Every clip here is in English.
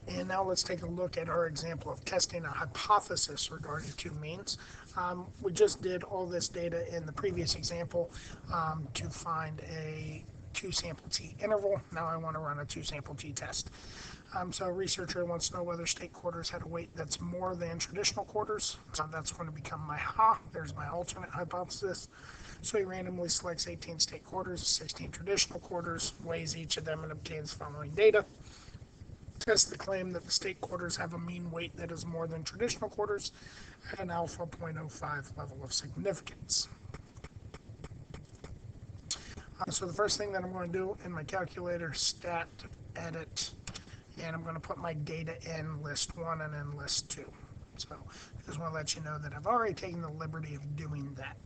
And now let's take a look at our example of testing a hypothesis regarding two means. We just did all this data in the previous example to find a two sample t interval. Now I want to run a two sample t test. So a researcher wants to know whether state quarters had a weight that's more than traditional quarters. So that's going to become my ha. There's my alternate hypothesis. So he randomly selects 18 state quarters, 16 traditional quarters, weighs each of them, and obtains the following data. Test the claim that the state quarters have a mean weight that is more than traditional quarters at an alpha 0.05 level of significance. So the first thing that I'm going to do in my calculator, stat, edit, and I'm going to put my data in list 1 and in list 2. So I just want to let you know that I've already taken the liberty of doing that.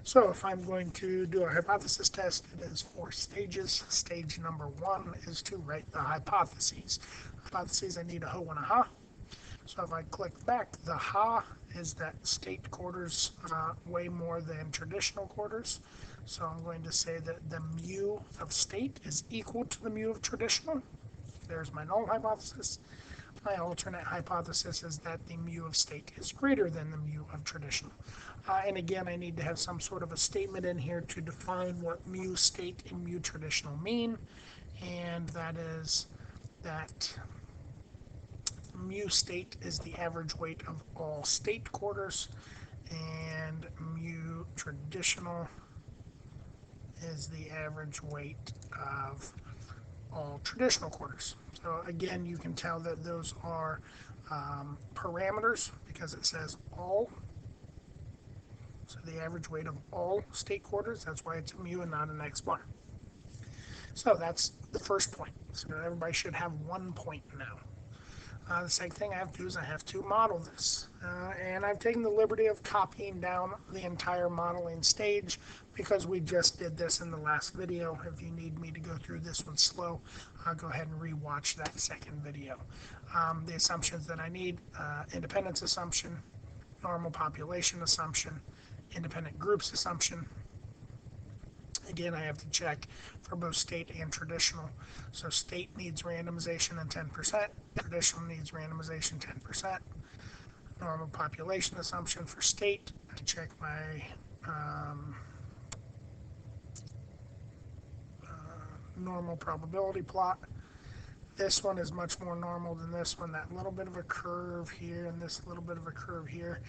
So if I'm going to do a hypothesis test, it is 4 stages. Stage number 1 is to write the hypotheses. Hypotheses, I need a ho and a ha. So if I click back, the ha is that state quarters weigh more than traditional quarters. So I'm going to say that the mu of state is equal to the mu of traditional. There's my null hypothesis. My alternate hypothesis is that the mu of state is greater than the mu of traditional. And again, I need to have some sort of a statement in here to define what mu state and mu traditional mean. And that is that mu state is the average weight of all state quarters, and mu traditional is the average weight of all traditional quarters. So again, you can tell that those are parameters because it says all. So the average weight of all state quarters, that's why it's a mu and not an x bar. So that's the first point. So everybody should have 1 point now. The second thing I have to do is I have to model this. And I've taken the liberty of copying down the entire modeling stage because we just did this in the last video. If you need me to go through this one slow, I'll go ahead and rewatch that second video. The assumptions that I need, independence assumption, normal population assumption, independent groups assumption. Again, I have to check for both state and traditional. So state needs randomization and 10%. Traditional needs randomization 10%. Normal population assumption for state. I check my normal probability plot. This one is much more normal than this one. That little bit of a curve here and this little bit of a curve here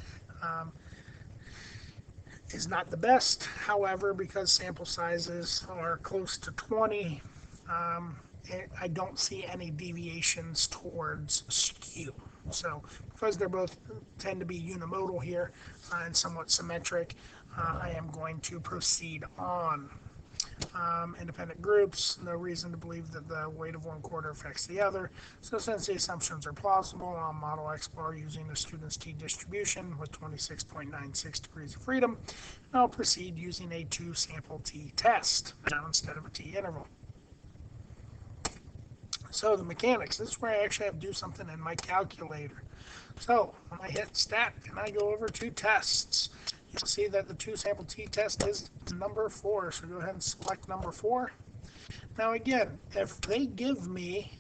is not the best. However, because sample sizes are close to 20, I don't see any deviations towards skew. So because they're both tend to be unimodal here and somewhat symmetric, I am going to proceed on. Independent groups, no reason to believe that the weight of one quarter affects the other. So since the assumptions are plausible, I'll model X bar using the student's t distribution with 26.96 degrees of freedom. And I'll proceed using a two sample t test now instead of a t interval. So the mechanics, this is where I actually have to do something in my calculator. So when I hit stat and I go over to tests, you'll see that the two sample t-test is number 4. So go ahead and select number 4. Now again, if they give me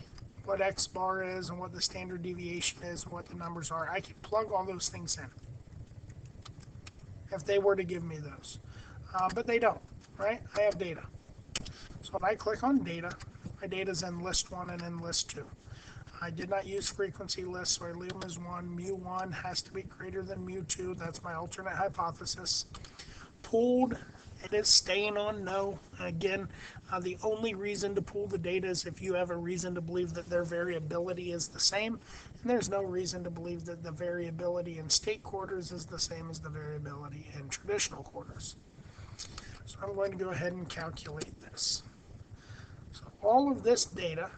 what X bar is and what the standard deviation is and what the numbers are, I can plug all those things in if they were to give me those. But they don't, right? I have data. So when I click on data, my data is in list 1 and in list 2. I did not use frequency lists, so I leave them as 1. Mu1 has to be greater than mu2. That's my alternate hypothesis. Pooled, it is staying on no. Again, the only reason to pool the data is if you have a reason to believe that their variability is the same. And there's no reason to believe that the variability in state quarters is the same as the variability in traditional quarters. So I'm going to go ahead and calculate this. So all of this data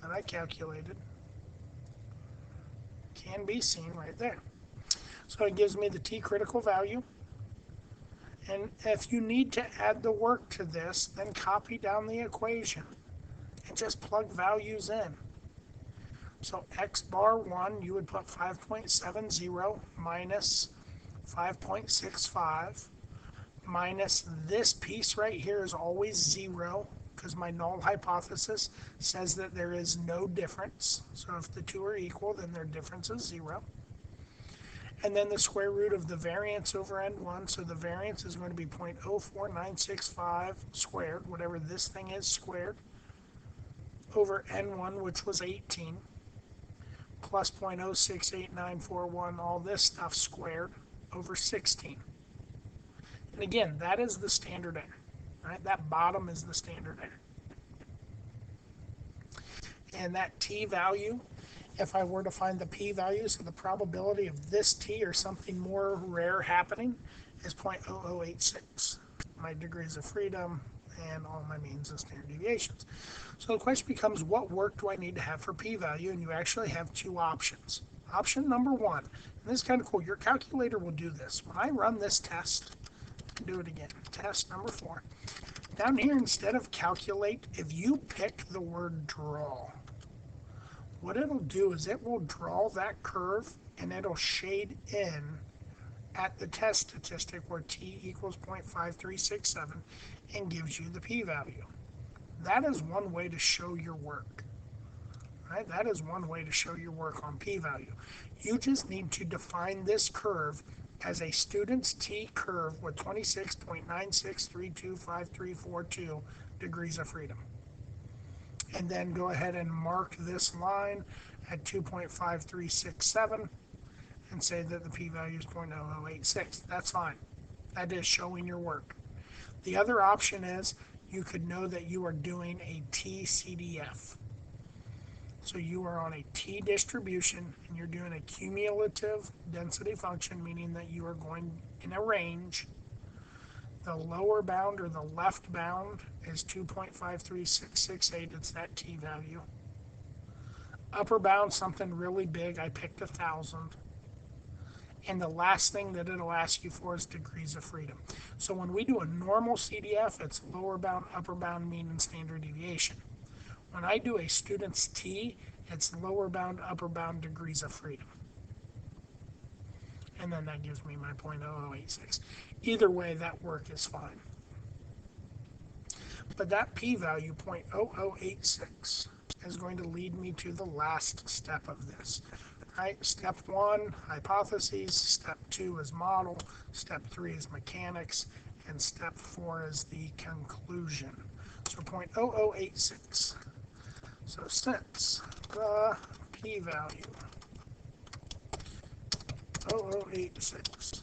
that I calculated can be seen right there. So it gives me the t critical value. And if you need to add the work to this, then copy down the equation and just plug values in. So x bar 1, you would put 5.70 minus 5.65 minus this piece right here is always 0 because my null hypothesis says that there is no difference. So if the two are equal, then their difference is 0. And then the square root of the variance over n1, so the variance is going to be 0.04965 squared, whatever this thing is squared, over n1, which was 18, plus 0.068941, all this stuff squared, over 16. And again, that is the standard error, right? That bottom is the standard error. And that t-value, if I were to find the p-value, so the probability of this t or something more rare happening, is 0.0086. My degrees of freedom and all my means and standard deviations. So the question becomes, what work do I need to have for p-value? And you actually have two options. Option number one, and this is kind of cool, your calculator will do this. When I run this test, do it again, test number 4. Down here, instead of calculate, if you pick the word draw, what it'll do is it will draw that curve and it'll shade in at the test statistic where t equals 0.5367 and gives you the p-value. That is one way to show your work. Right? That is one way to show your work on p-value. You just need to define this curve as a student's t curve with 26.96325342 degrees of freedom. And then go ahead and mark this line at 2.5367 and say that the p-value is 0.0086. That's fine. That is showing your work. The other option is you could know that you are doing a t-CDF. So you are on a t distribution and you're doing a cumulative density function, meaning that you are going in a range. The lower bound or the left bound is 2.53668. It's that t-value. Upper bound, something really big. I picked 1,000. And the last thing that it'll ask you for is degrees of freedom. So when we do a normal CDF, it's lower bound, upper bound, mean, and standard deviation. When I do a student's t, it's lower bound, upper bound, degrees of freedom. And then that gives me my 0.0086. Either way, that work is fine. But that p-value, 0.0086, is going to lead me to the last step of this. Right? Step 1, hypotheses. Step 2 is model. Step 3 is mechanics. And step 4 is the conclusion. So 0.0086. So since the p-value 0.0086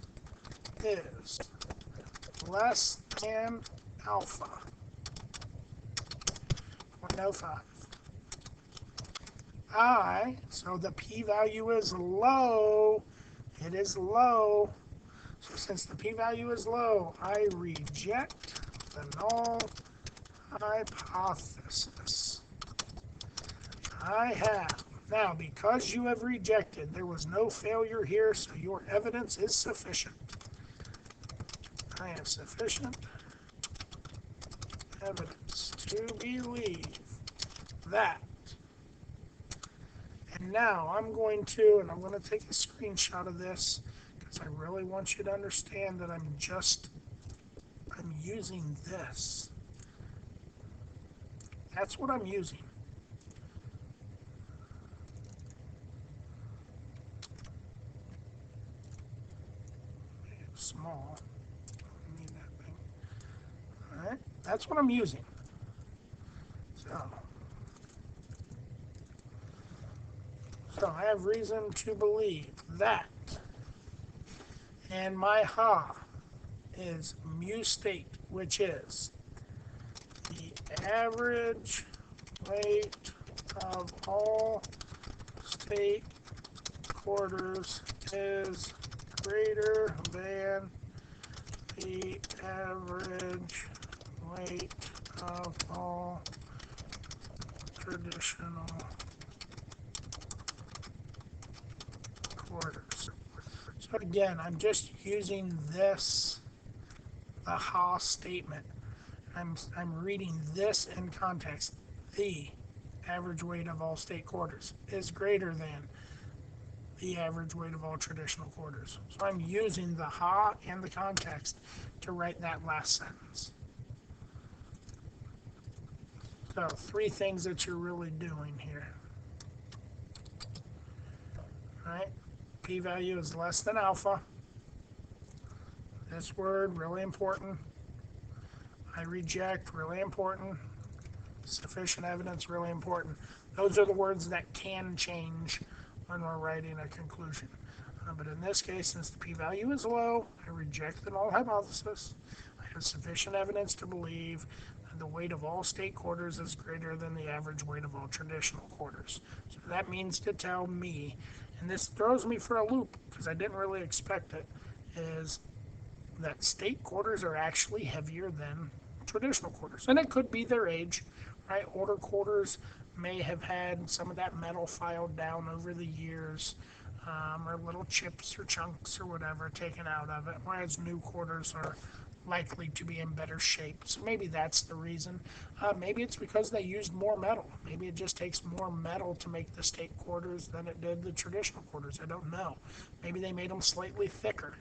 is less than alpha 0.05, so the p-value is low. It is low. So since the p-value is low, I reject the null hypothesis. I have. Now, because you have rejected, there was no failure here, so your evidence is sufficient. I have sufficient evidence to believe that. And now I'm going to take a screenshot of this because I really want you to understand that I'm using this. That's what I'm using. Small. I need that thing. Alright, that's what I'm using. So I have reason to believe that. And my ha is mu state, which is the average weight of all state quarters is greater than the average weight of all traditional quarters. So again, I'm just using this, the ha statement. I'm reading this in context. The average weight of all state quarters is greater than the average weight of all traditional quarters. So I'm using the ha and the context to write that last sentence. So 3 things that you're really doing here. Right? P-value is less than alpha. This word, really important. I reject, really important. Sufficient evidence, really important. Those are the words that can change when we're writing a conclusion. But in this case, since the p-value is low, I reject the null hypothesis. I have sufficient evidence to believe that the weight of all state quarters is greater than the average weight of all traditional quarters. So that means to tell me, and this throws me for a loop because I didn't really expect it, is that state quarters are actually heavier than traditional quarters. And it could be their age, right? Older quarters may have had some of that metal filed down over the years, or little chips or chunks or whatever taken out of it, whereas new quarters are likely to be in better shape. So maybe that's the reason. Maybe it's because they used more metal. Maybe it just takes more metal to make the state quarters than it did the traditional quarters. I don't know. Maybe they made them slightly thicker.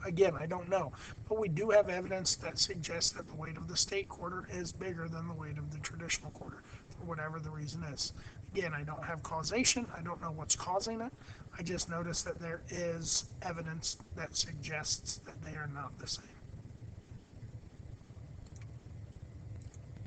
Again, I don't know, but we do have evidence that suggests that the weight of the state quarter is bigger than the weight of the traditional quarter, for whatever the reason is. Again, I don't have causation. I don't know what's causing it. I just noticed that there is evidence that suggests that they are not the same.